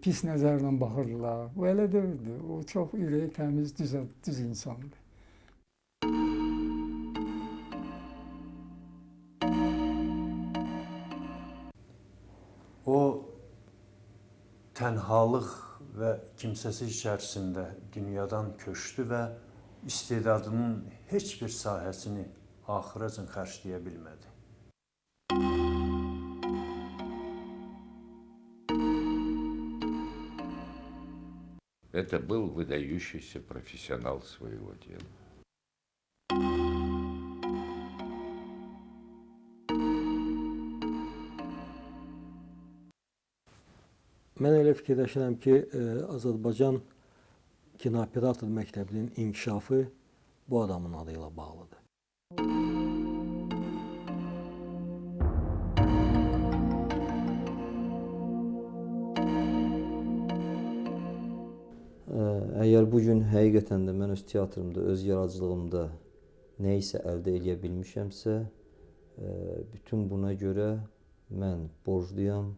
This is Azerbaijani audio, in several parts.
pis nəzərlə baxırdılar. O elə deyildi. O çox ürəyi təmiz, düz insandı. O tənhalıq və kimsəsiz içərisində dünyadan köçdü və istedadının heç bir sahəsini axıracan xərcləyə bilmədi. Это был выдающийся профессионал своего дела. Mən elə fikirləşirəm ki, Azərbaycan Kinooperator Məktəbinin inkişafı bu adamın adı ilə bağlıdır. Əgər bugün həqiqətən də mən öz teatrımda, öz yaradıcılığımda nə isə əldə edə bilmişəmsə, bütün buna görə mən borcluyam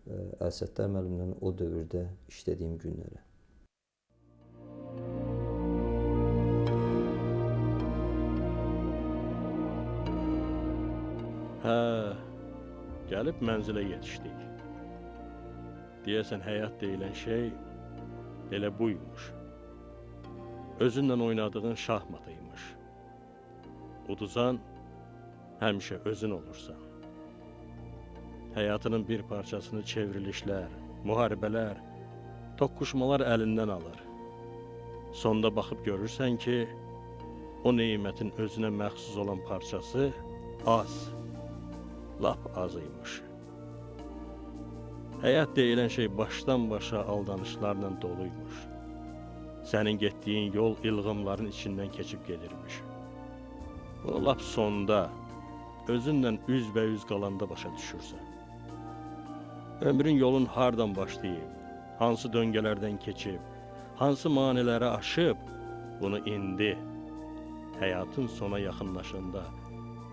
Əlsəttar müəllimlə o dövrdə işlədiyim günlərə. Gəlib mənzilə yetişdik. Deyəsən həyat deyilən şey elə buymuş. Özünlə oynadığın şahmatıymış. Uduzan həmişə özün olursan. Həyatının bir parçasını çevrilişlər, müharibələr, toqquşmalar əlindən alır. Sonda baxıb görürsən ki, o nemətin özünə məxsus olan parçası az, lap az imiş. Həyat deyilən şey başdan başa aldanışlarla doluymuş. Sənin getdiyin yol ilğımların içindən keçib gedirmiş. Bunu lap sonda, özünlə üzbəüz qalanda başa düşürsən. Ömrün yolun hardan başlayıb, hansı döngələrdən keçib, hansı maniləri aşıb, bunu indi, həyatın sona yaxınlaşında,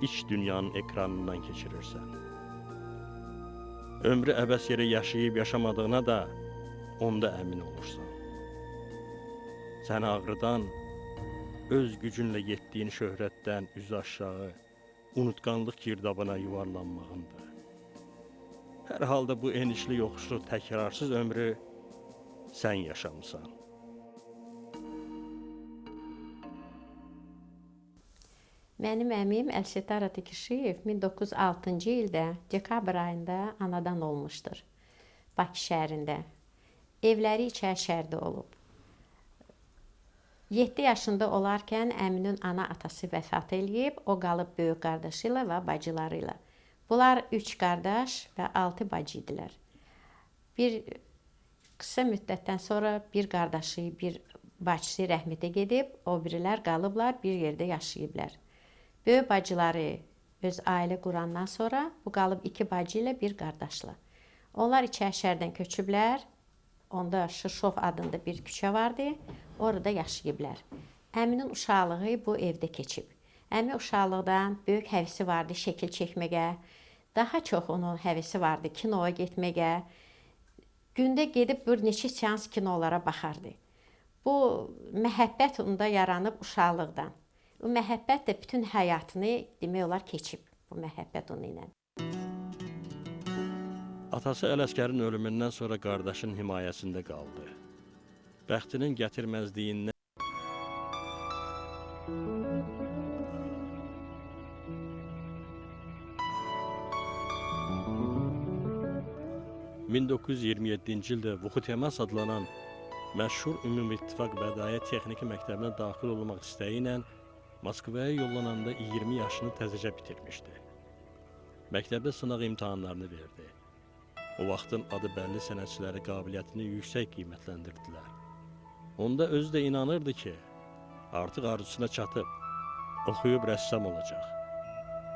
iç dünyanın ekranından keçirirsən. Ömrü əbəs yerə yaşayıb yaşamadığına da onda əmin olursan. Səni ağrıdan, öz gücünlə getdiyin şöhrətdən üzü aşağı, unutqanlıq girdabına yuvarlanmağındır. Hər halda bu enişli yoxuşlu təkrarsız ömrü sən yaşamısan. Mənim əmim Əlşettar Atakişiyev 1906-cı ildə dekabr ayında anadan olmuşdur. Bakı şəhərində. Evləri İçəri şəhərdə olub. 7 yaşında olarkən əminin ana atası vəfat eləyib, o qalıb böyük qardaşı ilə və bacıları ilə. Bunlar 3 qardaş və 6 bacı idilər. Bir qısa müddətdən sonra bir qardaşı, bir bacısı rəhmətə gedib, o birilər qalıblar, bir yerdə yaşayıblar. Böyük bacıları öz ailə qurandan sonra bu qalıb 2 bacı ilə bir qardaşla. Onlar İçəri şəhərdən köçüblər. Onda Şırşov adında bir küçə vardı, orada yaşayıblar. Əminin uşaqlığı bu evdə keçib. Əmi uşaqlıqdan böyük həvəsi vardı şəkil çəkməyə. Daha çox onun həvəsi vardı kinoya getməyə. Gündə gedib bir neçə seans kinolara baxardı. Bu məhəbbət onda yaranıb uşaqlıqdan. Bu məhəbbət də bütün həyatını demək olar keçib. Bu məhəbbət onun ilə. Atası Ələsgərin ölümündən sonra qardaşın himayəsində qaldı. Bəxtinin gətirməzliyindən 1927-ci ildə Vuxutemas adlanan məşhur Ümumİttifaq Bədaiə Texniki Məktəbinə daxil olmaq istəyi ilə Moskvaya yollananda 20 yaşını təzəcə bitirmişdi. Məktəbdə sınaq imtahanlarını verdi. O vaxtın adı bəlli sənətçiləri qabiliyyətini yüksək qiymətləndirdilər. Onda özü də inanırdı ki, artıq arzusuna çatıb, oxuyub rəssam olacaq.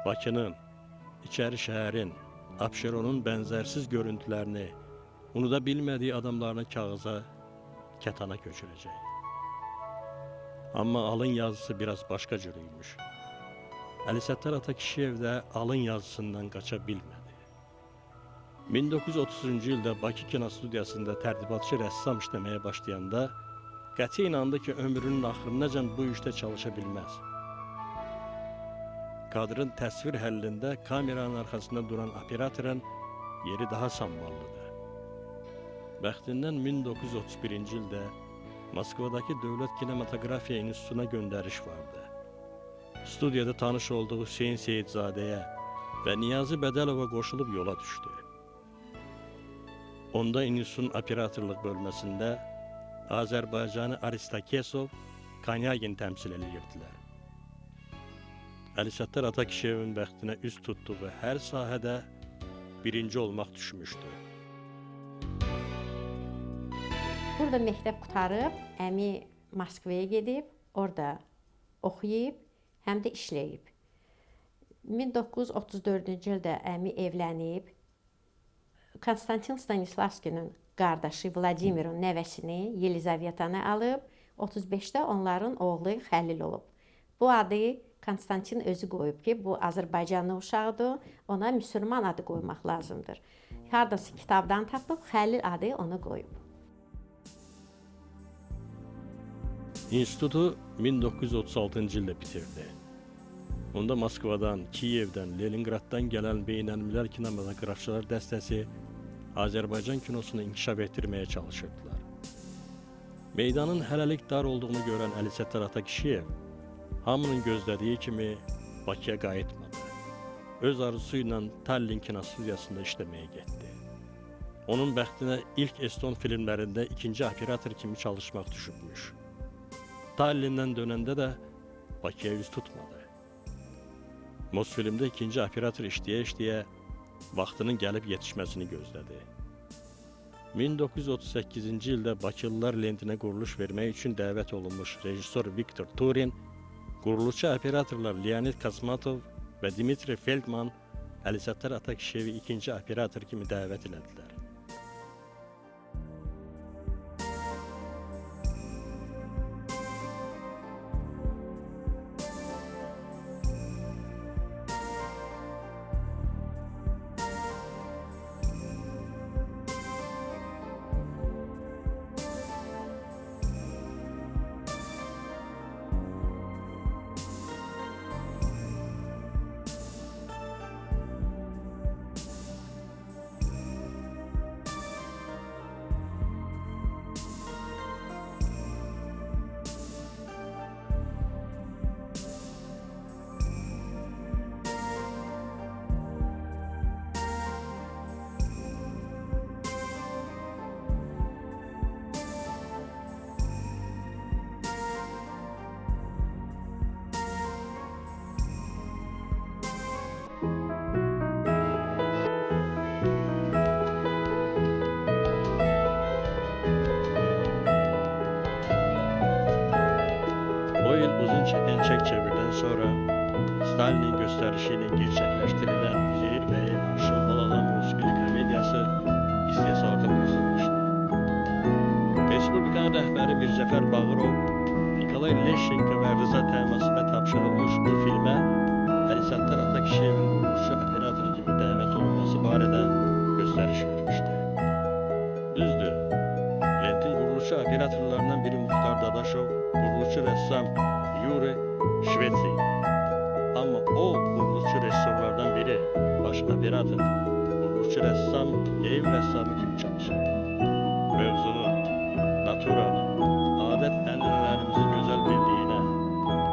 Bakının, İçəri şəhərin, Abşeronun bənzərsiz görüntülərini, unuda bilmədiyi adamlarını kağıza, kətana köçürəcək. Amma alın yazısı biraz başqa cürüymüş. Əlsəttar Atakişiyev də alın yazısından qaça bilmədi. 1930-cu ildə Bakı kinostudiyasında tərtibatçı rəssam işləməyə başlayanda qəti inandı ki, ömrünün axırınacan bu işdə çalışa bilməz. Kadrın təsvir həllində kameranın arxasında duran operatorun yeri daha sammallıdır. Bəxtindən 1931-ci ildə Moskvadakı Dövlət Kinematografiya İnstitutuna göndəriş vardı. Studiyada tanış olduğu Hüseyin Seyidzadəyə və Niyazi Bədəlova qoşulub yola düşdü. Onda İnstitutun operatorluq bölməsində Azərbaycanı Aristakesov, Kanyagin təmsil edirdilər. Əlisəttar Atakişevin bəxtinə üz tutduğu hər sahədə birinci olmaq düşmüşdü. Burada məktəb qutarıb, əmi Moskvaya gedib, orada oxuyub, həm də işləyib. 1934-cü ildə əmi evlənib, Konstantin Stanislavskinin qardaşı Vladimir'in nəvəsini Yelizavetanı alıb, 35-də onların oğlu Xəlil olub. Bu adı Konstantin özü qoyub ki, bu Azərbaycanlı uşaqdır, ona müsəlman adı qoymaq lazımdır. Hardasa kitabdan tapıb Xəlil adı onu qoyub. İnstitutu 1936-cı ildə bitirdi. Onda Moskvadan, Kiyevdən, Leningraddan gələn beynəlmiləl kinematoqrafçılar dəstəsi Azərbaycan kinosunu inkişaf etdirməyə çalışırdılar. Meydanın hələlik dar olduğunu görən Əlisəttar Atakişiyev hamının gözlədiyi kimi Bakıya qayıtmadı. Öz arzusu ilə Tallinn kinostudiyasında işləməyə getdi. Onun bəxtinə ilk Eston filmlərində ikinci operator kimi çalışmaq düşübmüş. Tallindən dönəndə də Bakıya üz tutmadı. Mosfilmdə ikinci operator işləyə-işləyə vaxtının gəlib yetişməsini gözlədi. 1938-ci ildə Bakılılar lentinə quruluş vermək üçün dəvət olunmuş rejissor Viktor Turin, quruluşçu operatorlar Leonid Kosmatov və Dmitri Feldman Əlisəttar Atakişevi ikinci operator kimi dəvət elədilər. Çək çevirdən sonra Stalinin göstərişi ilə gerçəkləşdirilən Üzeyir bəyin Şambalalan musiqili komediyası istehsalda baxılmışdı. Respublikanın rəhbəri Mirzəfər Bağırov, Nikolay Leşenko və Rıza Təmasibə tapşırılmış bu filmə Əlisəttar Atakişevin quruluşçu operator kimi dəvət olunması barədə göstəriş vermişdi. Düzdür, lentin quruluşçu operatorlarından biri Muxtar Dadaşov, quruluşçu rəssam Yuri Şvetsi. Amma o quruluşçu rejissorlardan biri, baş operator, quruluşçu rəssam, geyim rəssamı kimi çalışırdı. Mövzunu, naturanı, adət-ənənələrimizi gözəl bildiyinə,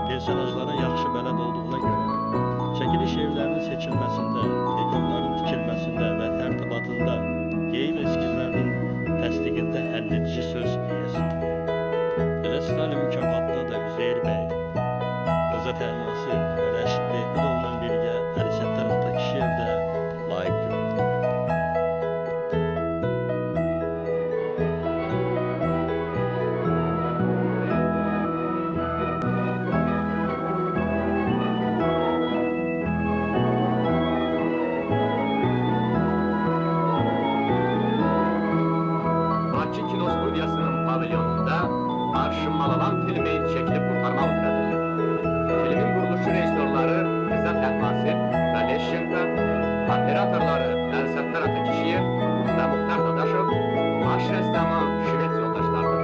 personajlara yaxşı bələd olduğuna görə, çəkiliş evlərinin seçilməsində, dekorların tikilməsində və tərtibatında, geyim eskizlərinin təsdiqində həlledici söz yiyəsidir. Elə Stalin mükafatına da Üzeyir bəy, Rıza Təması və Rəşid Behbudovla birgə Əlisəttar Atakişiyev də layiq görüldü. Bakı Kinostudiyasının pavilyonunda Şambalalan filmi çəkilib qurtarmaq üzrədir. Filmin quruluşçu rejissorları Rıza Təması və Leşenko, operatorları Əlisəttar Atakişiyev ve Muhtar Dadaşov baş ressamı Şivets yoldaşlardır.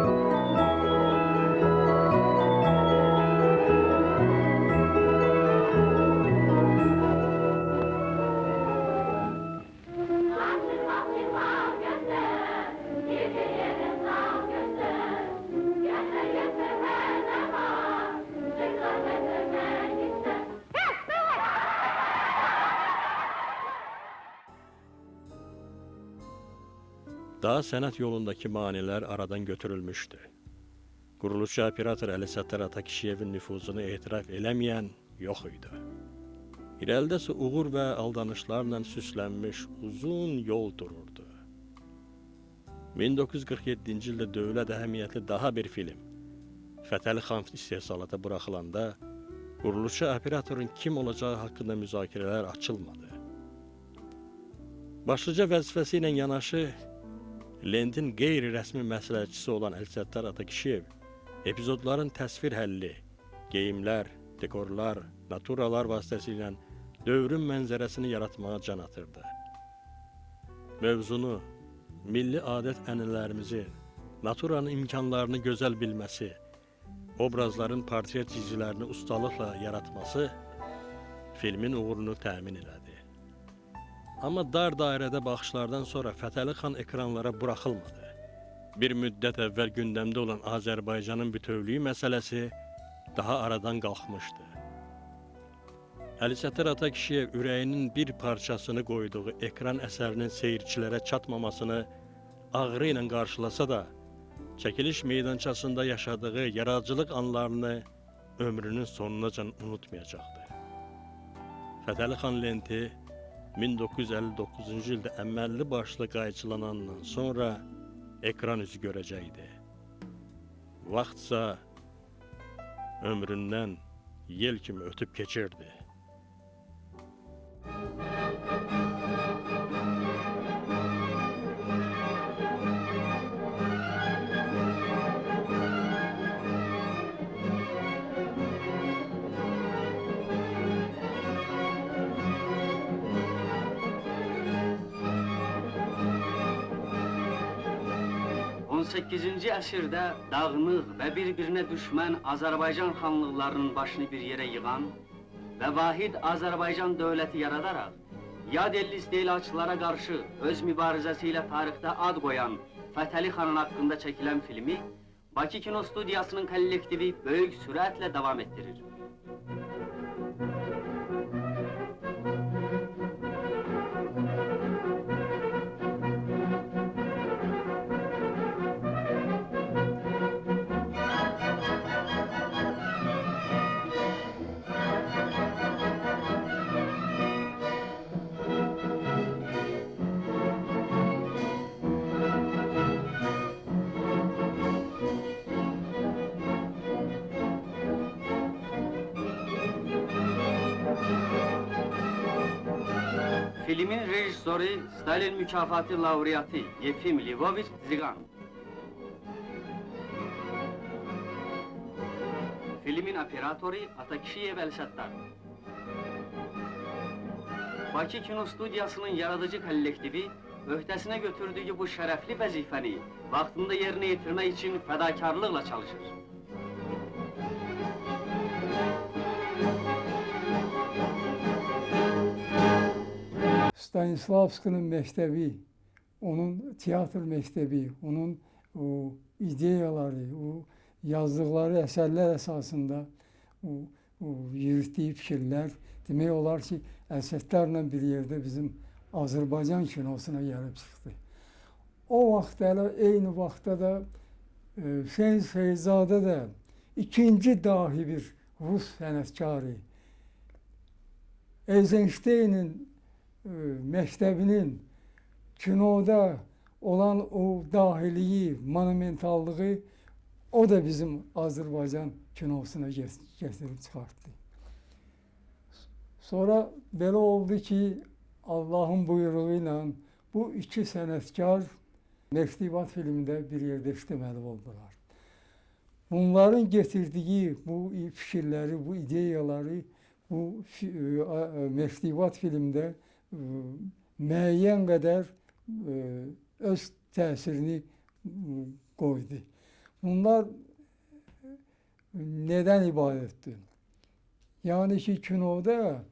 Daha sənət yolundakı maneələr aradan götürülmüşdü. Quruluşçu operator Əli Səttar Atakişiyevin nüfuzunu etiraf eləməyən yox idi. İrəlidə isə uğur və aldanışlarla süslənmiş uzun yol dururdu. 1947-ci ildə dövlət əhəmiyyətli daha bir film Fətəli xan istehsalata buraxılanda quruluşçu operatorun kim olacağı haqqında müzakirələr açılmadı. Başlıca vəzifəsi ilə yanaşı Lendin qeyri-rəsmi məsləhətçisi olan Əli Səttar Atakişiyev epizodların təsvir həlli, geyimlər, dekorlar, naturalar vasitəsilə dövrün mənzərəsini yaratmağa can atırdı. Mövzunu, milli adət-ənənələrimizi, naturanın imkanlarını gözəl bilməsi, obrazların portret çizilərini ustalıqla yaratması filmin uğurunu təmin elədi. Amma dar dairədə baxışlardan sonra Fətəli xan ekranlara buraxılmadı. Bir müddət əvvəl gündəmdə olan Azərbaycanın bütövlüyü məsələsi daha aradan qalxmışdı. Əli Səttar Atakişiyev ürəyinin bir parçasını qoyduğu ekran əsərinin seyircilərə çatmamasını ağrı ilə qarşılasa da, çəkiliş meydançasında yaşadığı yaradıcılıq anlarını ömrünün sonunacan unutmayacaqdı. Fətəli xan lenti 1959-cu ildə əməlli başlı qayçılanandan sonra ekran üzü görəcəkdi. Vaxtsa ömründən yel kimi ötüb keçirdi. ...18-ci əsrdə dağınıq və bir-birinə düşmən Azərbaycan xanlıqlarının başını bir yerə yığan və vahid Azərbaycan dövləti yaradaraq, yad elli isteğlaçılara qarşı öz mübarizəsi ilə tarixdə ad qoyan Fətəli xanın haqqında çəkilən filmi Bakı Kino Studiyasının kollektivi böyük sürətlə davam etdirir. Filmin rejissoru Stalin mükafatı laureatı Yefim Lvovich Zigan. Filmin operatoru Atakişiyev Əli Səttar. Bakı Kino Studiyasının yaradıcı kollektivi öhdəsinə götürdüyü bu şərəfli vəzifəni vaxtında yerinə yetirmək üçün fədakarlıqla çalışır. Stanislavski'nin mektebi, onun tiyatro mektebi, onun o ideyaları, o yazdıkları eserler esasında o yürüttüğü fikirler demek olar ki Əli Səttarla bir yerde bizim Azerbaycan kinosuna gelip çıktı. O vaxt eyni vaxtda da Feyzade de ikinci dahi bir Rus sənətkarı Eisenstein'in məktəbinin kinoda olan o dahiliyi, monumentallığı o da bizim Azərbaycan kinosuna getirib çıxartdı. Sonra belə oldu ki, Allah'ın buyruğu ilə bu iki sənətkar Mektibat filmində bir yerdə işləməli oldular. Bunların getirdiyi bu fikirləri, bu ideyaları bu Mektibat filmdə müəyyən qədər öz təsirini qoydu. Bunlar nədən ibarətdir? Yəni ki, kinoda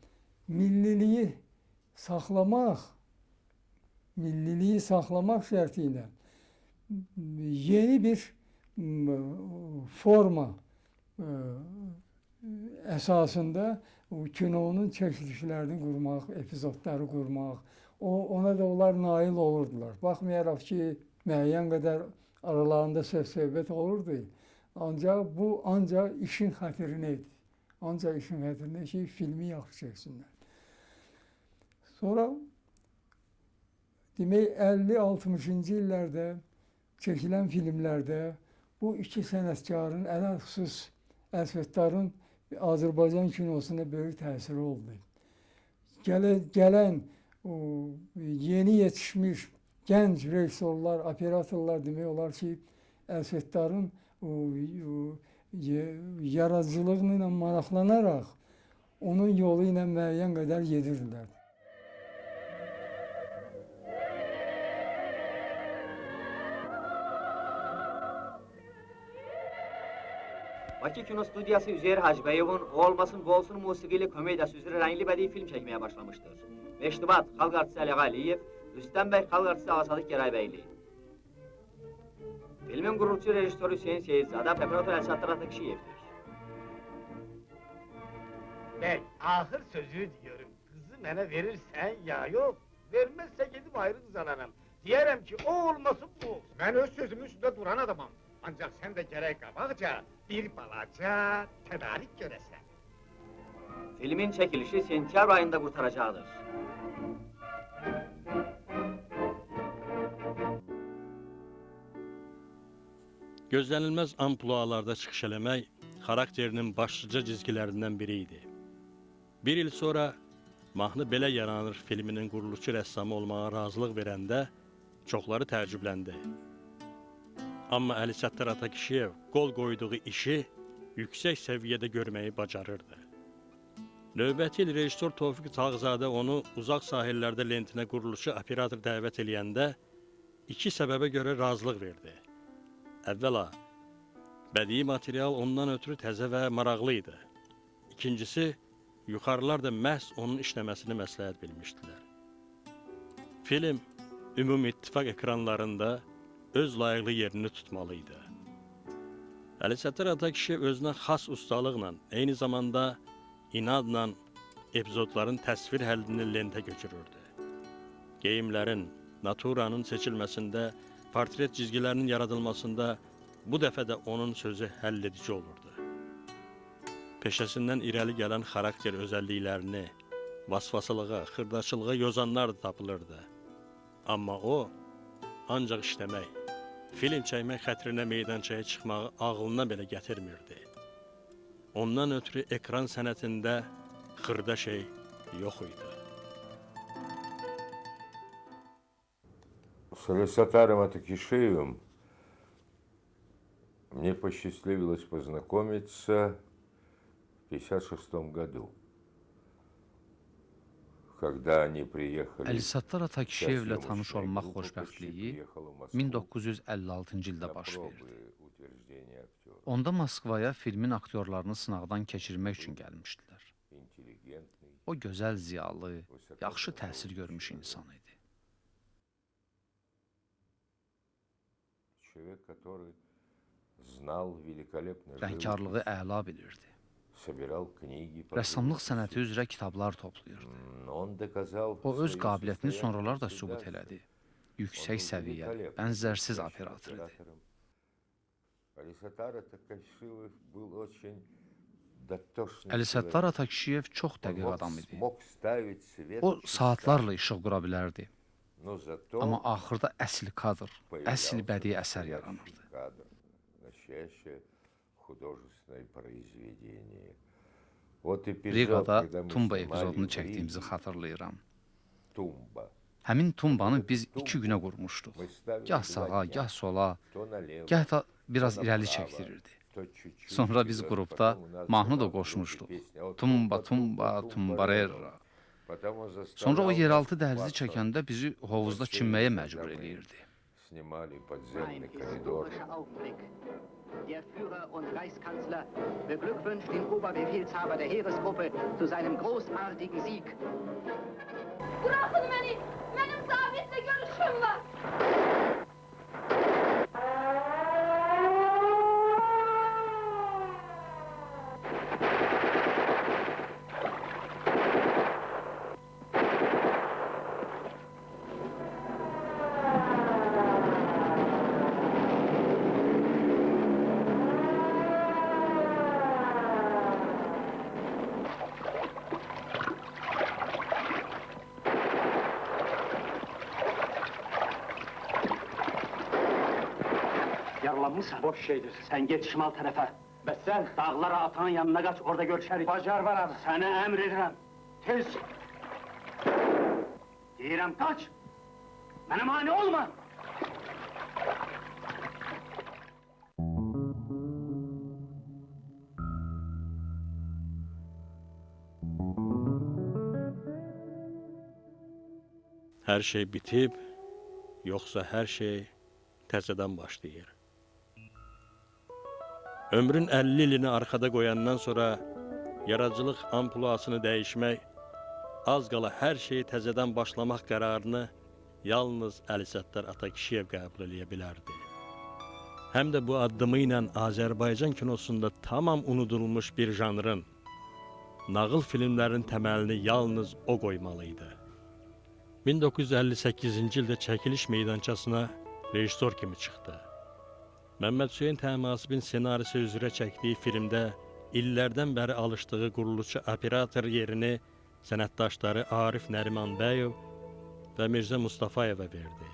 milliliyi saxlamaq şərti ilə yeni bir forma əsasında kinonun çəkilişlərini qurmaq, epizodları qurmaq, ona da onlar nail olurdular. Baxmayaraq ki, müəyyən qədər aralarında söz-söhbət olurdu. Ancaq işin xətrinə idi. Ancaq işin xətrinə ki, filmi yaxşı çəksinlər. Sonra demək 50-60-cı illərdə çəkilən filmlərdə bu iki sənətkarın, ələlxüsus Əlsəttarın Azərbaycan kinosuna böyük təsiri oldu. Gələn yeni yetişmiş gənc rejissorlar, operatorlar demək olar ki, Əlsəttarın yaradıcılığı ilə maraqlanaraq onun yolu ilə müəyyən qədər gedirdilər. Bakı Kino Studiyası Üzeyir Hacbəyovun O Olmasın Bu Olsun musiqili komediyası üzrə rəngli bədii film çəkməyə başlamışdır. Meştibat xalq artisti Əli Əliyev, Rüstəm bəy xalq artisti Asadıq Geraybəyli. Filmin qurultucu rejissoru Hüseyin Seyidzadə, operator Əlsəttar Atakişiyevdir. Bəy, axır sözü diyorum. Kızı mənə verirsən ya yox. Vermezsə gedib ayrı qız alaram. Deyərəm ki, o olmasın bu olsun. Mən öz sözümün üstündə duran adamam. Ancaq sən də gərək qabaqca bir balaca tədarik görəsən. Filmin çəkilişi sentyabr ayında qurtaracaqdır. Gözlənilməz amplualarda çıxış eləmək xarakterinin başlıca cizgilərindən biri idi. Bir il sonra Mahnı Belə Yaranır filminin quruluşçu rəssamı olmağa razılıq verəndə çoxları təəccübləndi. Amma Əlsəttar Atakişiyev qol qoyduğu işi yüksək səviyyədə görməyi bacarırdı. Növbəti il rejissor Tofiq Tağzadə onu uzaq sahillərdə lentinə quruluşu operator dəvət eləyəndə iki səbəbə görə razılıq verdi. Əvvəla, bədii material ondan ötürü təzə və maraqlı idi. İkincisi, yuxarılar da məhz onun işləməsini məsləhət bilmişdilər. Film Ümumi İttifaq ekranlarında öz layiqli yerini tutmalıydı. Əlsəttar Atakişiyev özünə xas ustalıqla, eyni zamanda inadla epizodların təsvir həllini lentə köçürürdü. Geyimlərin, naturanın seçilməsində, portret cizgilərinin yaradılmasında bu dəfə də onun sözü həlledici olurdu. Peşəsindən irəli gələn xarakter özəlliklərini, vasvasılığa, xırdaçılığa yozanlar da tapılırdı. Amma o, ancaq işləmək, film çəkmək xətrinə meydançaya çıxmağı ağlına belə gətirmirdi. Ondan ötürü ekran sənətində xırda şey yox idi. С Əlsəttarом Atakişiyevim мне посчастливилось познакомиться в 1956 году, когда они приехали. Əlsəttar Atakişiyevlə tanış olmaq xoşbəxtliyi 1956-cı ildə baş verdi. Onda Moskvaya filmin aktyorlarını sınaqdan keçirmək üçün gəlmişdilər. O gözəl, ziyalı, yaxşı təsir görmüş insan idi. Rəngkarlığı əla bilirdi. Rəssamlıq sənəti üzrə kitablar toplayırdı. O öz qabiliyyətini sonralar da sübut elədi. Yüksək səviyyəli, bənzərsiz operator idi. Əlsəttar Atakişiyev çox dəqiq adam idi. O saatlarla işıq qura bilərdi. Amma axırda əsl kadr, əsl bədii əsər yaranırdı. Rigada Tumba epizodunu çəkdiyimizi xatırlayıram. Həmin Tumbanı biz 2 günə qurmuşduq. Gah sağa, gah sola, gah da biraz irəli çəkdirirdi. Sonra biz qrupda mahnı da qoşmuşduq. Tumba, tumba, tumbarera. Sonra o yeraltı dəhlizi çəkəndə bizi hovuzda çimməyə məcbur eləyirdi. Снимали подземный коридор. Der Führer und Reichskanzler beglückwünscht den Oberbefehlshaber der Heeresgruppe zu seinem großartigen Sieg. Bırakın beni! Benim Sabit'le görüşüm var! Yaralanmışsan? Boş şeydir. Sen git şimal tarafa. Ve sen? Dağlara atağın yanına kaç, orada görüşeriz. Bacar var abi. Sana emrederim. Tez. Deyirəm kaç. Bana mani olma. Hər şey bitib, yoxsa hər şey təzədən başlayır. Ömrün 50 ilini arxada qoyandan sonra yaradıcılıq ampulasını dəyişmək, az qala hər şeyi təzədən başlamaq qərarını yalnız Əlisəttar Atakişiyev qəbul edə bilərdi. Həm də bu addımı ilə Azərbaycan kinosunda tamam unudulmuş bir janrın, nağıl filmlərinin təməlini yalnız o qoymalıydı. 1958-ci ildə çəkiliş meydançasına rejissor kimi çıxdı. Məmməd Hüseyn Təmasibin senarisi üzrə çəkdiyi filmdə illərdən bəri alışdığı quruluşçu operator yerini sənətdaşları Arif Nərimanbəyov və Mirzə Mustafayeva verdi.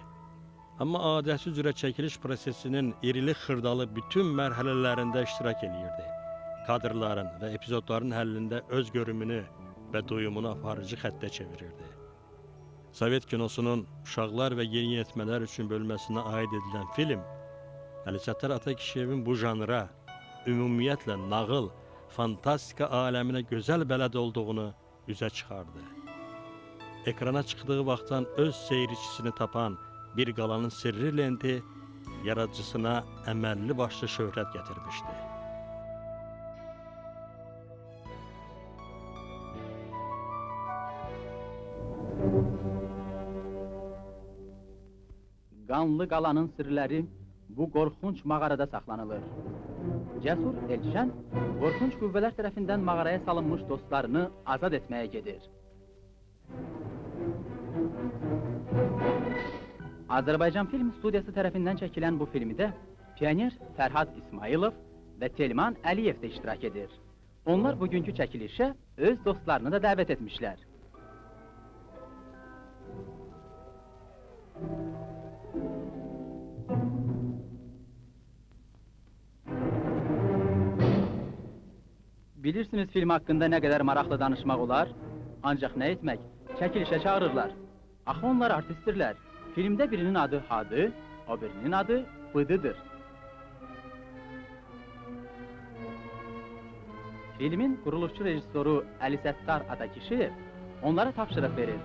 Amma adəti üzrə çəkiliş prosesinin irili xırdalı bütün mərhələlərində iştirak edirdi. Kadrların və epizodların həllində öz görümünü və duyumunu aparıcı xəttə çevirirdi. Sovet kinosunun uşaqlar və yeniyetmələr üçün bölməsinə aid edilən film, Əlisəttar Atakişiyevin bu janra, ümumiyyətlə nağıl, fantastika aləminə gözəl bələd olduğunu üzə çıxardı. Ekrana çıxdığı vaxtdan öz seyircisini tapan Bir qalanın sirri lenti yaradıcısına əməlli başlı şöhrət gətirmişdi. Qanlı qalanın sirləri bu qorxunç mağarada saxlanılır. Cəsur Elşən, qorxunç qüvvələr tərəfindən mağaraya salınmış dostlarını azad etməyə gedir. Azərbaycan Film Studiyası tərəfindən çəkilən bu filmdə pioner Fərhad İsmailov və Telman Əliyev də iştirak edir. Onlar bugünkü çəkilişə öz dostlarını da dəvət etmişlər. Bilirsiniz film haqqında nə qədər maraqlı danışmaq olar, ancaq nə etmək, çəkilişə çağırırlar. Axı onlar artistdirlər. Filmdə birinin adı Hadı, o birinin adı Bıdıdır. Filmin quruluşçu rejissoru Əlisəttar Atakişiyev onlara tapşırıq verir.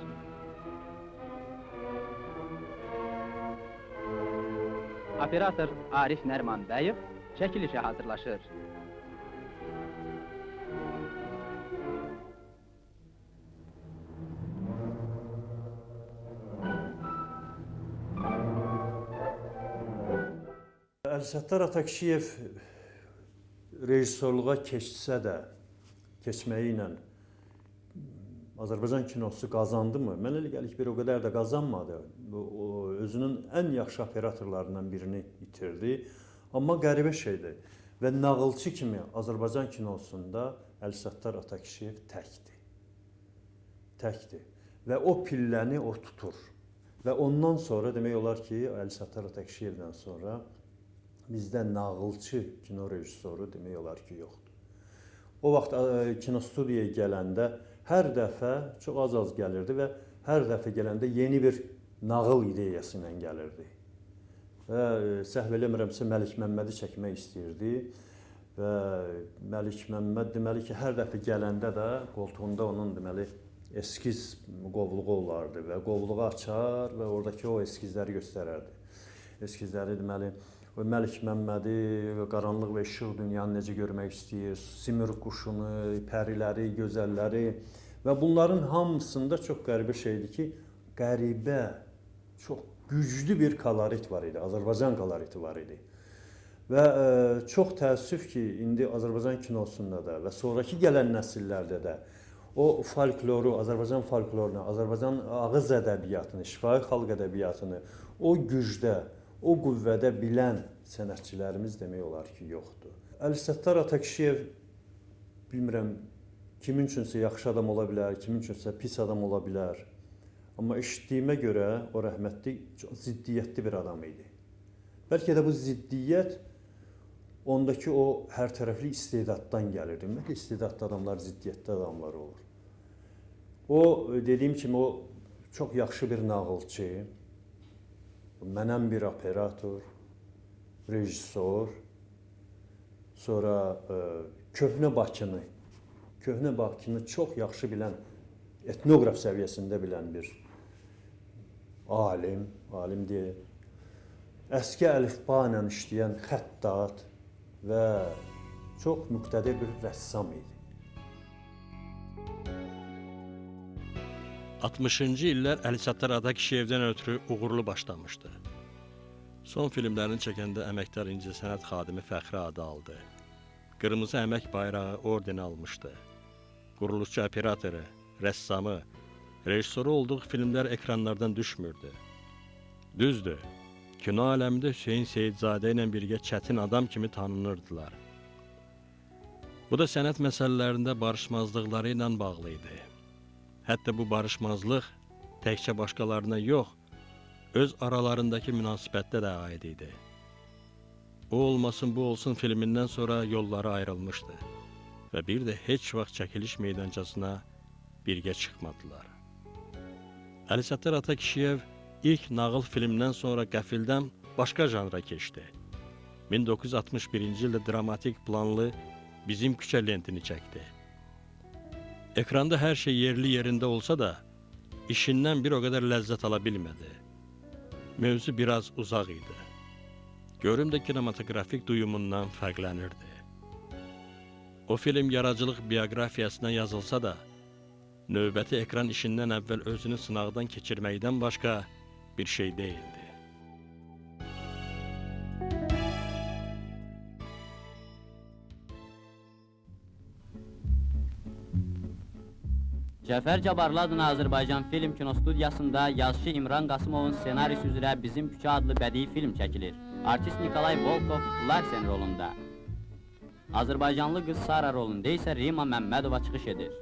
Operator Arif Nərimanbəyov çəkilişə hazırlaşır. Əlisəttar Atakişiyev rejissorluğa keçməyi ilə Azərbaycan kinosu qazandı mı? Mən elə gəlir ki, bir o qədər də qazanmadı. Özünün ən yaxşı operatorlarından birini itirdi. Amma qəribə şeydir. Və nağılçı kimi Azərbaycan kinosunda Əlisəttar Atakişiyev təkdir. Təkdir. Və o pilləni o tutur. Və ondan sonra demək olar ki, Əlisəttar Atakişiyevdən sonra bizdə nağılçı kino rejissoru demək olar ki, yoxdur. O vaxt kinostudiyaya gələndə hər dəfə çox az gəlirdi və hər dəfə gələndə yeni bir nağıl ideyası ilə gəlirdi. Və səhv eləmirəmsə Məlik Məmmədi çəkmək istəyirdi və Məlik Məmməd deməli ki, hər dəfə gələndə də qoltuğunda onun deməli eskiz qovluğu olardı və qovluğu açar və oradakı o eskizləri göstərərdi. Eskizləri deməli, o Məlik Məmmədi, qaranlıq və işıq dünyanı necə görmək istəyir, Simir quşunu, pəriləri, gözəlləri və bunların hamısında çox qəribə şeydir ki, qəribə, çox güclü bir kolorit var idi, Azərbaycan koloriti var idi. Və çox təəssüf ki, indi Azərbaycan kinosunda da və sonraki gələn nəsillərdə də o folkloru, Azərbaycan folklorunu, Azərbaycan ağız ədəbiyyatını, şifahi xalq ədəbiyyatını o gücdə, o qüvvədə bilən sənətçilərimiz demək olar ki, yoxdur. Əlisəttar Atakişiyev, bilmirəm, kimin üçünsə yaxşı adam ola bilər, kimin üçünsə pis adam ola bilər. Amma eşitdiyimə görə o rəhmətli, çox ziddiyyətli bir adam idi. Bəlkə də bu ziddiyyət ondakı o hər tərəfli istedaddan gəlirdi. Ümumiyyətlə istedadlı adamlar ziddiyyətli adamlar olur. O, dediyim kimi, o çox yaxşı bir nağılçı, mənəm bir operator, rejissor, sonra köhnə Bakını çox yaxşı bilən, etnoqraf səviyyəsində bilən bir alim deyil, əski əlifba ilə işləyən xəttat və çox müqtədir bir rəssam idi. 60-cı illər Əlisəttar Atakişiyevdən ötürü uğurlu başlamışdı. Son filmlərini çəkəndə əməkdar incəsənət xadimi fəxri adı aldı. Qırmızı əmək bayrağı ordeni almışdı. Quruluşçu operatoru, rəssamı, rejissoru olduğu filmlər ekranlardan düşmürdü. Düzdür, kino aləmində Hüseyn Seyidzadə ilə birgə çətin adam kimi tanınırdılar. Bu da sənət məsələlərində barışmazlıqları ilə bağlı idi. Hətta bu barışmazlıq təkcə başqalarına yox, öz aralarındakı münasibətdə də aid idi. O olmasın, bu olsun filmindən sonra yolları ayrılmışdı və bir də heç vaxt çəkiliş meydancasına birgə çıxmadılar. Əlisəttar Atakişiyev ilk nağıl filmdən sonra qəfildən başqa janra keçdi. 1961-ci ildə dramatik planlı Bizim küçə lentini çəkdi. Ekranda hər şey yerli yerində olsa da, işindən bir o qədər ləzzət ala bilmədi. Mövzu biraz uzaq idi. Görüm də kinematografik duyumundan fərqlənirdi. O film yaradıcılıq bioqrafiyasına yazılsa da, növbəti ekran işindən əvvəl özünü sınaqdan keçirməkdən başqa bir şey değildi. Cəfər Cabbarlı adına Azərbaycan Film Kinostudiyasında yazışı İmran Qasımovun ssenarisi üzrə Bizim Küçə adlı bədii film çəkilir. Artist Nikolay Volkov Larsen rolunda. Azərbaycanlı qız Sara rolunda isə Rima Məmmədova çıxış edir.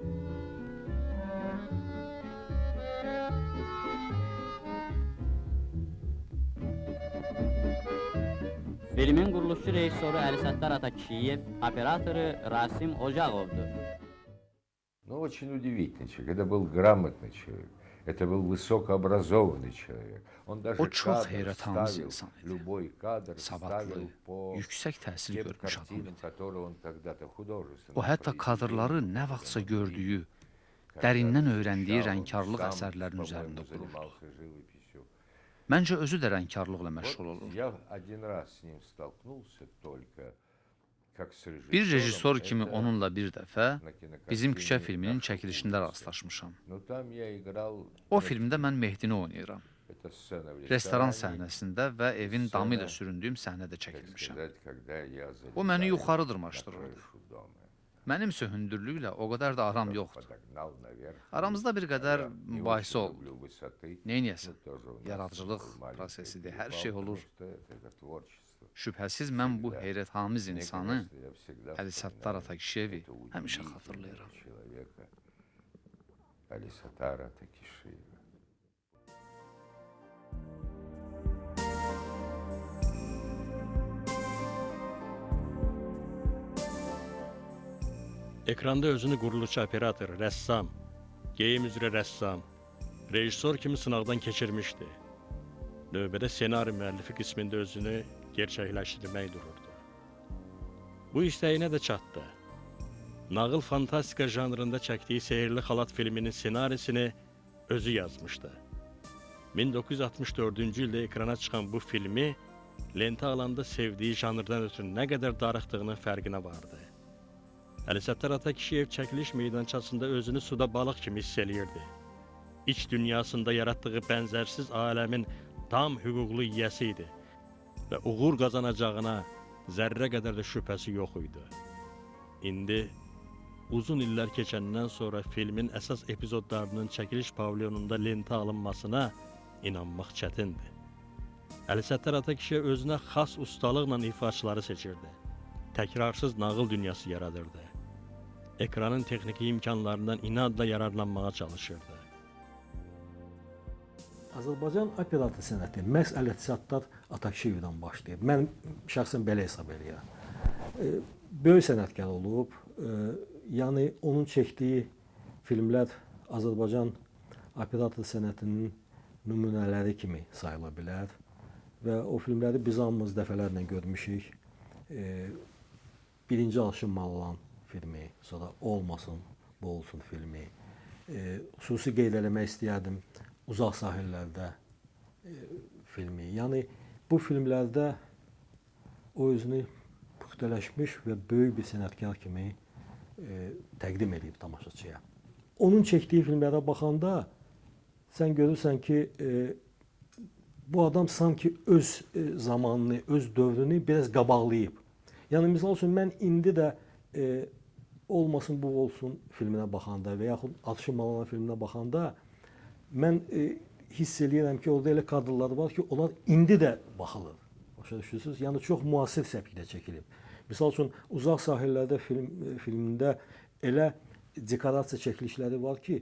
Filmin quruluşçu rejissoru Əlisəttar Atakişiyev, operatoru Rasim Ocağovdur. Ну, очень удивительный человек. Это был грамотный человек. Это был высокообразованный человек. Он даже O çox heyrətamiz insan idi. любой кадр Savadlı, yüksək təhsil тем görmüş adam картинам, idi. которые он когда-то художественно O hətta kadrları nə vaxtsa gördüyü, dərindən öyrəndiyi rəngkarlıq əsərlərin üzərində qururdu. Məncə özü də rəngkarlıqla məşğul olur. Я один раз с ним столкнулся только как с Bir режиссером. rejissor kimi Это onunla bir dəfə на кинокартине Bizim Küçə filminin «Наша çəkilişində улица». rastlaşmışam. Но там я играл O filmdə mən Mehdini oynayıram. эта сцена в Restoran ресторане. səhnəsində və evin damı ilə süründüyüm səhnədə Так çəkilmişəm. сказать, когда я O məni залезаю yuxarı на dırmaşdırırdı. крышу дома. Mənim hündürlüklə o qədər də aram yoxdur. Подогнал наверх. Aramızda bir qədər Я не mübahisə очень oldu. люблю высоты. Neyniyəsən? Ну, тоже у нас Yaradıcılıq был маленький prosesidir, hər перевал, şey потому olur. что это творчество. Şübhəsiz mən bu heyrətamiz Мне insanı кажется, я всегда Əlisəttar вспоминаю Atakişiyevi этого həmişə удивительного xatırlayıram. человека Əlisəttar Atakişiyev. Ekranda özünü quruluşçu operator, rəssam, geyim üzrə rəssam, rejissor kimi sınaqdan keçirmişdi. Növbədə ssenari müəllifi qismində özünü gerçəkləşdirmək dururdu. Bu istəyinə də çatdı. nağıl fantastika janrında çəkdiyi Sehirli Xalat filminin ssenarisini özü yazmışdı. 1964-cü ildə ekrana çıxan bu filmi lentə alanda sevdiyi janrdan ötürü nə qədər darıxdığının fərqinə vardı. Əli Səttar Atakişiyev çəkiliş meydançasında özünü suda balıq kimi hiss eləyirdi. İç dünyasında yaratdığı bənzərsiz aləmin tam hüquqlu yiyəsi idi və uğur qazanacağına zərrə qədər də şübhəsi yox idi. İndi uzun illər keçəndən sonra filmin əsas epizodlarının çəkiliş pavilyonunda lentə alınmasına inanmaq çətindir. Əli Səttar Atakişiyev özünə xas ustalıqla ifaçıları seçirdi. Təkrarsız nağıl dünyası yaradırdı. Ekranın texniki imkanlarından inadla yararlanmağa çalışırdı. Azərbaycan operası sənəti məhz Əli Səttar Atakişiyevdən başlayıb. Mən şəxsən belə hesab edirəm. Böyük sənətkar olub, yəni onun çəkdiyi filmlər Azərbaycan operator sənətinin nümunələri kimi sayıla bilər və o filmləri biz hamımız dəfələrlə görmüşük. Birinci Alışın Malılan filmi, sonra Olmasın, Bu Olsun filmi. Xüsusi qeyd eləmək istəyərdim Uzaq Sahillərdə filmi. Yəni bu filmlərdə o özünü puxtələşmiş və böyük bir sənətkar kimi təqdim edib tamaşaçıya. Onun çəkdiyi filmlərə baxanda sən görürsən ki, bu adam sanki öz zamanını, öz dövrünü biraz qabaqlayıb. Yəni misal üçün mən indi də Olmasın Bu Olsun filminə baxanda və yaxud Alışın Malılan filminə baxanda mən hiss eləyirəm ki, orada elə kadrlar var ki, onlar indi də baxılır. Başa düşürsünüz? Yəni çox müasir səpkidə çəkilib. Misal üçün Uzaq Sahillərdə filmində elə dekorasiya çəkilişləri var ki,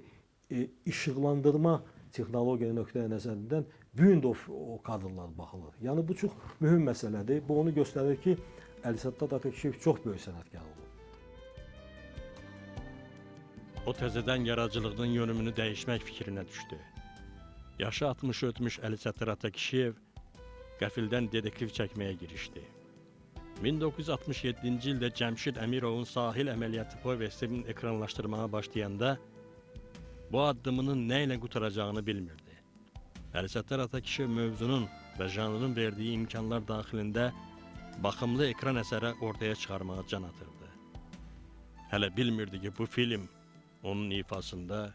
işıqlandırma texnologiya nöqteyi nəzərindən bu gün də o kadrlar baxılır. Yəni bu çox mühüm məsələdir. Bu onu göstərir ki, Əli Səttar Atakişiyev çox böyük sənətkar olub. O təzədən yaradıcılığının yönümünü dəyişmək fikrinə düşdü. Yaşı 60 ötmüş Əli Səttar Atakişiyev qəfildən dedektiv çəkməyə girişdi. 1967-ci ildə Cəmşid Əmirovun Sahil Əməliyyatı povestini ekranlaşdırmağa başlayanda bu addımının nə ilə qutaracağını bilmirdi. Əli Səttar Atakişiyev mövzunun və janrın verdiyi imkanlar daxilində baxımlı ekran əsəri ortaya çıxarmağa can atırdı. Hələ bilmirdi ki, bu film onun ifasında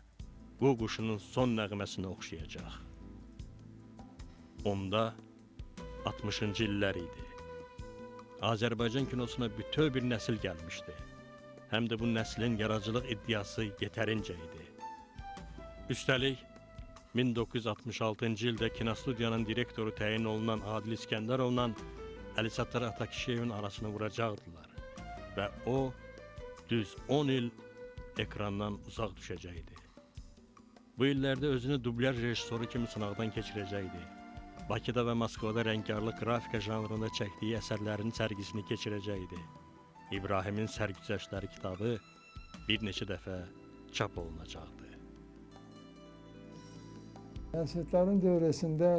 Qu quşunun son nəğməsinə oxşayacaq. Onda 60-cı illər idi. Azərbaycan kinosuna bütöv bir nəsil gəlmişdi. Həm də bu nəslin yaradıcılıq iddiası yetərincə idi. Üstəlik, 1966-cı ildə kinostudiyanın direktoru təyin olunan Adil İskəndərovla Əli Səttar Atakişiyevin arasını vuracaqdılar və o, düz 10 il ekrandan uzaq düşəcəkdi. Bu illərdə özünü dublyaj rejissoru kimi sınaqdan keçirəcəkdi. Bakıda və Moskvada rəngkarlıq qrafika janrında çəkdiyi əsərlərin sərgisini keçirəcəkdi. İbrahimin Sərgüzəştləri kitabı bir neçə dəfə çap olunacaqdı. Əli Səttarın dövrəsində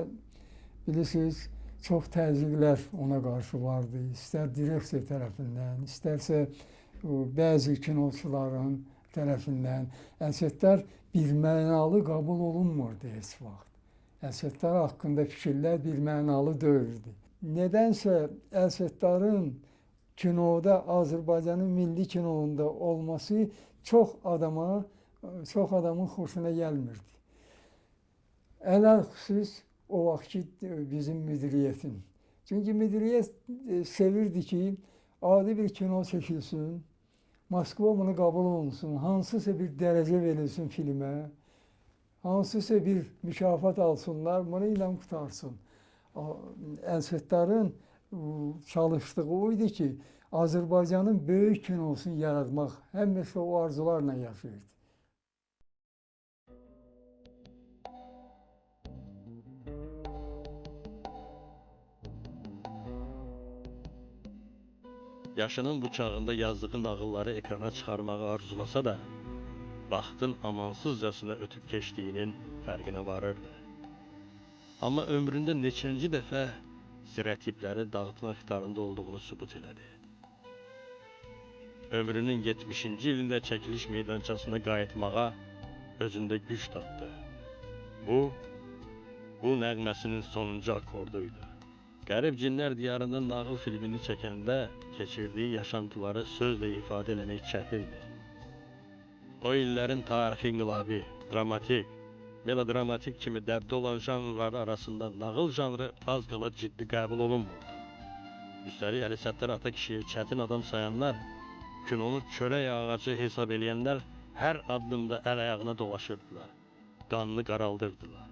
bilirsiniz, çox təzyiqlər ona qarşı vardı. İstər direksiya tərəfindən, istərsə bəzi kinoçuların tərəfindən. Əli Səttar birmənalı qəbul olunmurdu heç vaxt. Əli Səttar haqqında fikirlər birmənalı deyildi. Nədənsə Əli Səttarın kinoda, Azərbaycanın milli kinounda olması çox adamın xoşuna gəlmirdi. Ələlxüsus o vaxtki bizim müdiriyyətin. Çünki müdiriyyət sevirdi ki, adi bir kino çəkilsin, Moskva bunu qəbul olunsun, hansısa bir dərəcə verilsin filmə, hansısa bir mükafat alsınlar, bunu ilə qutarsın. Əli Səttarın çalışdığı o idi ki, Azərbaycanın böyük kinosunu yaratmaq, həmişə o arzularla yaşayırdı. Yaşının bu çağında yazdığı nağılları ekrana çıxarmağı arzulasa da, vaxtın amansızcasına ötüb keçdiyinin fərqinə varırdı. Amma ömründə neçənci dəfə stereotipləri dağıtmaq ixtidarında olduğunu sübut elədi. ömrünün 70-ci ilində çəkiliş meydançasına qayıtmağa özündə güc tapdı. Bu nəğməsinin sonuncu akorduydu. Qərib Cinlər Diyarında nağıl filmini çəkəndə keçirdiyi yaşantıları sözlə ifadə etmək çətindir. O illərin tarixi inqilabi, dramatik, melodramatik kimi dəbdə olan janrlar arasında nağıl janrı az qala ciddi qəbul olunmurdu. Üstəlik Əli Səttar Atakişiyi çətin adam sayanlar, kinonu çörək ağacı hesab eləyənlər hər addımda əl-ayağına dolaşırdılar, qanını qaraldırdılar.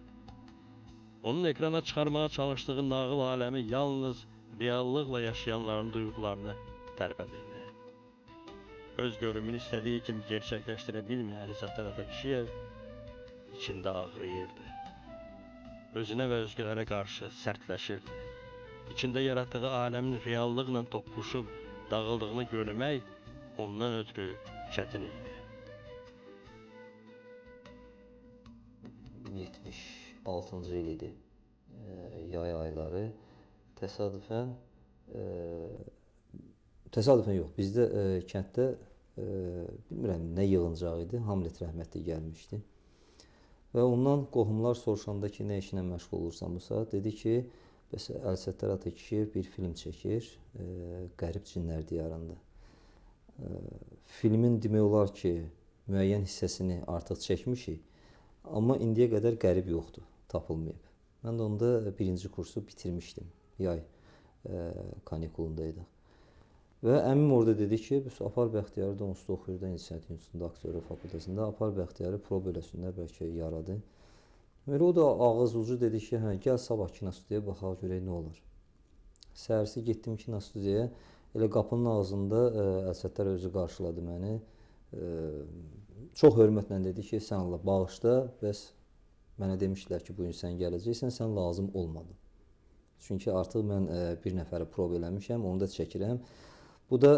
Onun ekrana çıxarmağa çalışdığı nağıl aləmi yalnız reallıqla yaşayanların duyğularını tərpədirdi. Öz görümünü istədiyi kimi gerçəkləşdirə bilməyən Əli Səttar Atakişiyev içində ağrıyırdı. Özünə və özgələrə qarşı sərtləşirdi. İçində yaratdığı aləmin reallıqla toqquşub dağıldığını görmək ondan ötürü çətin idi. 76-cı il idi. Yay ayları. Təsadüfən yox, bizdə kənddə bilmirəm nə yığıncaq idi, Hamlet rəhmətli gəlmişdi. Və ondan qohumlar soruşanda ki, nə işlə məşğul olursan bu saat, dedi ki, bəs Əli Səttar Atakişiyev bir film çəkir, Qərib Cinlər Diyarında. Filmin demək olar ki, müəyyən hissəsini artıq çəkmişik, amma indiyə qədər qərib yoxdur, tapılmayıb. Mən də onda birinci kursu bitirmişdim, yay kanikulundaydıq. Və əmim orada dedi ki, apar Bəxtiyarı da onsuz da oxuyur da İncəsənət İnstitutunda, Aktyorluq Fakültəsində, apar Bəxtiyarı prob eləsinlər, bəlkə yaradı. Elə o da ağız ucu dedi ki, hə, gəl sabah kinostudiyaya baxaq görək nə olur. Səhərsi getdim kinostudiyaya, elə qapının ağzında Əli Səttar özü qarşıladı məni. Çox hörmətlə dedi ki, sən Allah bağışla, bəs mənə demişdilər ki, bugün sən gələcəksən, sən lazım olmadın. Çünki artıq mən bir nəfəri prob eləmişəm, onu da çəkirəm. Bu da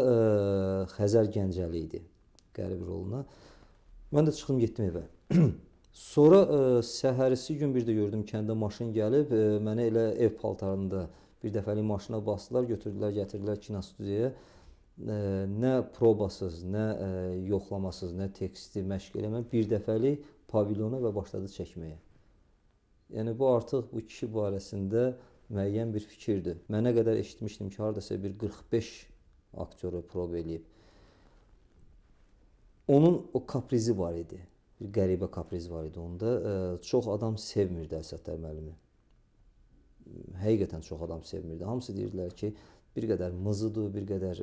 Xəzər Gəncəli idi, qərib roluna. Mən də çıxdım, getdim evə. Sonra səhərisi gün bir də gördüm, kəndə maşın gəlib, mənə elə ev paltarında bir dəfəlik maşına basdılar, götürdülər, gətirdilər kinostudiyaya. Nə probasız, nə yoxlamasız, nə teksti məşq eləmə, bir dəfəlik pavilyona və başladı çəkməyə. Yəni bu artıq bu kişi barəsində müəyyən bir fikirdir. Mənə qədər eşitmişdim ki, haradasa bir 45 aktyoru prob eləyib. Onun o kaprizi var idi. Bir qəribə kapriz var idi onda. Çox adam sevmirdi Əli Səttar müəllimi. Həqiqətən çox adam sevmirdi. Hamısı deyirdilər ki, bir qədər mızıdır, bir qədər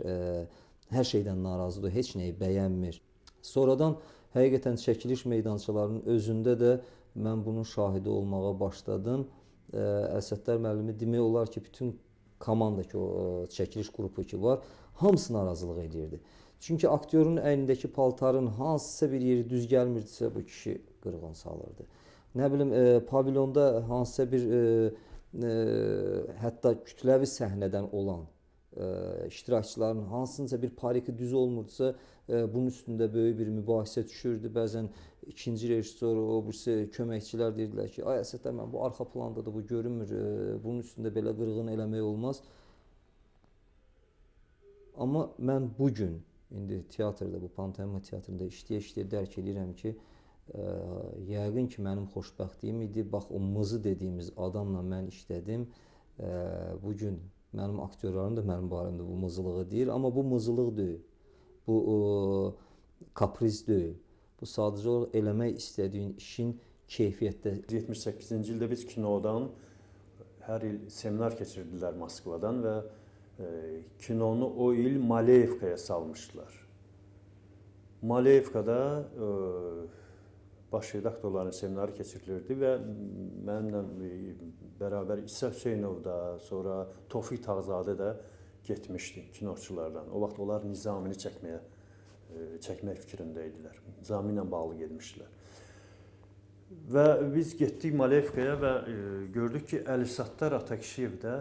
hər şeydən narazıdır, heç nəyi bəyənmir. Sonradan həqiqətən çəkiliş meydançalarının özündə də mən bunun şahidi olmağa başladım. Əli Səttar müəllimi demək olar ki, bütün komandakı o çəkiliş qrupu ki var, hamısı narazılıq edirdi. Çünki aktyorun əynindəki paltarın hansısa bir yeri düz gəlmirdisə, bu kişi qırğın salırdı. Nə bilim, pavilyonda hansısa bir hətta kütləvi səhnədən olan iştirakçıların hansınca bir pariki düz olmurdusa, bunun üstündə böyük bir mübahisə düşürdü. Bəzən ikinci rejissor, o birisi köməkçilər deyirdilər ki, ay Əli Səttar, bu arxa plandadır, bu görünmür, bunun üstündə belə qırğın eləmək olmaz. Amma mən bugün, indi teatrda, bu Pantomima teatrında işləyə-işləyə dərk edirəm ki, yəqin ki, mənim xoşbəxtliyim idi. Bax, o mızı dediyimiz adamla mən işlədim. Bugün mənim aktyorlarım da mənim barəmdə bu mızılığı deyir. Amma bu mızılıq deyil, bu kapriz deyil. Bu sadəcə olaraq eləmək istədiyin işin keyfiyyətdə. 78-ci ildə biz kinodan hər il seminar keçirdilər Moskvadan və kinonu o il Maleyevkaya salmışdılar. Maleyevkada baş redaktorların seminarı keçirilirdi və mənimlə bərabər İsa Hüseynov da, sonra Tofiq Tağzadə də getmişdi kinoçulardan. O vaxt onlar Nizamini çəkmək fikrində idilər. Nizami ilə bağlı getmişdilər. Və biz getdik Maleyevkaya və gördük ki, Əli Səttar Atakişiyev də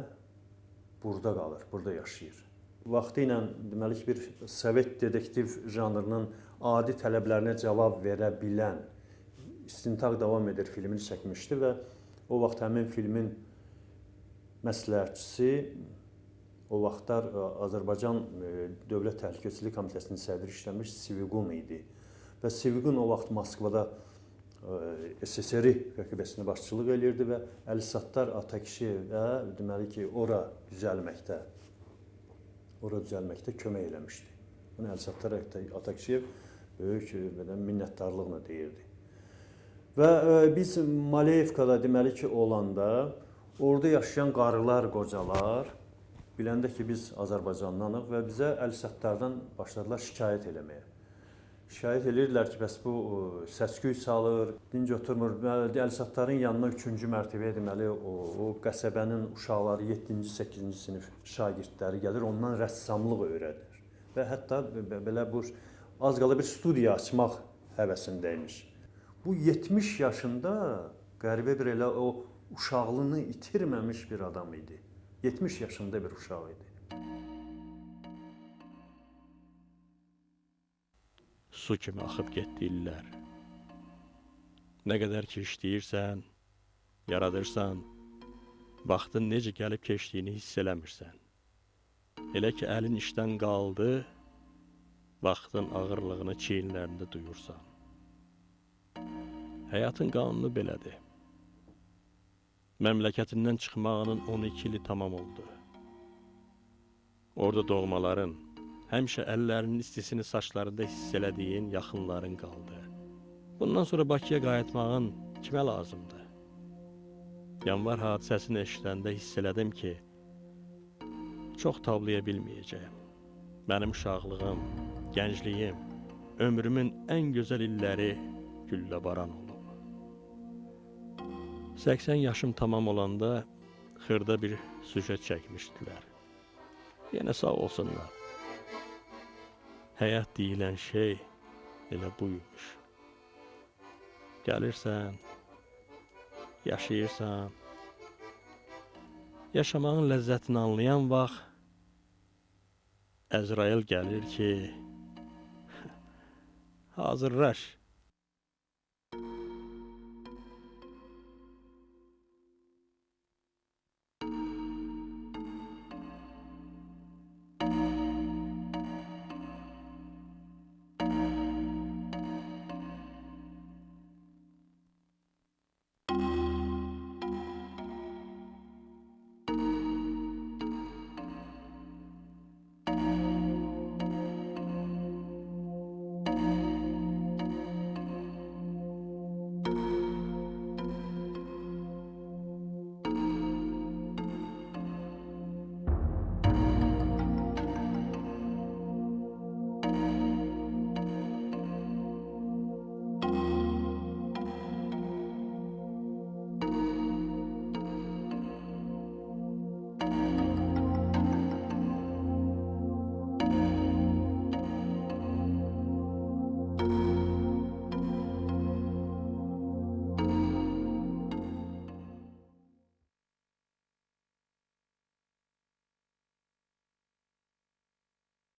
burada qalır, burada yaşayır. Vaxtı ilə deməli ki, bir Sovet dedektiv janrının adi tələblərinə cavab verə bilən İstintaq davam edir filmini çəkmişdi və o vaxt həmin filmin məsləhətçisi o vaxtlar Azərbaycan Dövlət Təhlükəsizlik Komitəsinin sədri işləmiş Sivigun idi. Və Sivigun o vaxt Moskvada SSR rəqəbəsinə başçılıq eləyirdi və Əli Sattar Atakişiyevə deməli ki, ora düzəlməkdə kömək eləmişdi. Bunu Əli Sattar Atakişiyev böyük minnətdarlıqla deyirdi. Və biz Maleyevkada deməli ki, olanda orada yaşayan qarılar, qocalar biləndə ki, biz Azərbaycandanıq və bizə Əli Sattardan başladılar şikayət eləməyə. Şikayət edirdilər ki, bəs bu səsküy salır, dinc oturmur. Əli Sattarın yanına 3-cü mərtəbəyə deməli o qəsəbənin uşaqları 7-ci, 8-ci sinif şagirdləri gəlir, ondan rəssamlıq öyrədir. Və hətta belə bu az qala bir studiya açmaq həvəsindəymiş. Bu 70 yaşında qəribə bir elə o uşaqlığını itirməmiş bir adam idi. 70 yaşında bir uşaq idi. Su kimi axıb getdi illər. Nə qədər ki işləyirsən, yaradırsan, vaxtın necə gəlib keçdiyini hiss eləmirsən. Elə ki əlin işdən qaldı, vaxtın ağırlığını çiyinlərində duyursan. Həyatın qanunu belədir. Məmləkətindən çıxmağının 12 ili tamam oldu. Orada doğmaların, həmişə əllərinin istisini saçlarında hiss elədiyin yaxınların qaldı. Bundan sonra Bakıya qayıtmağın kimə lazımdır? Yanvar hadisəsini eşidəndə hiss elədim ki, çox tabloya bilməyəcəyim. Mənim uşaqlığım, gəncliyim, ömrümün ən gözəl illəri gülləbaran olub. 80 yaşım tamam olanda xırda bir süjet çəkmişdilər. Yenə sağ olsunlar. Həyat deyilən şey elə buymuş. Gəlirsən, yaşayırsan, yaşamağın ləzzətini anlayan vaxt Əzrail gəlir ki, hazırlaş,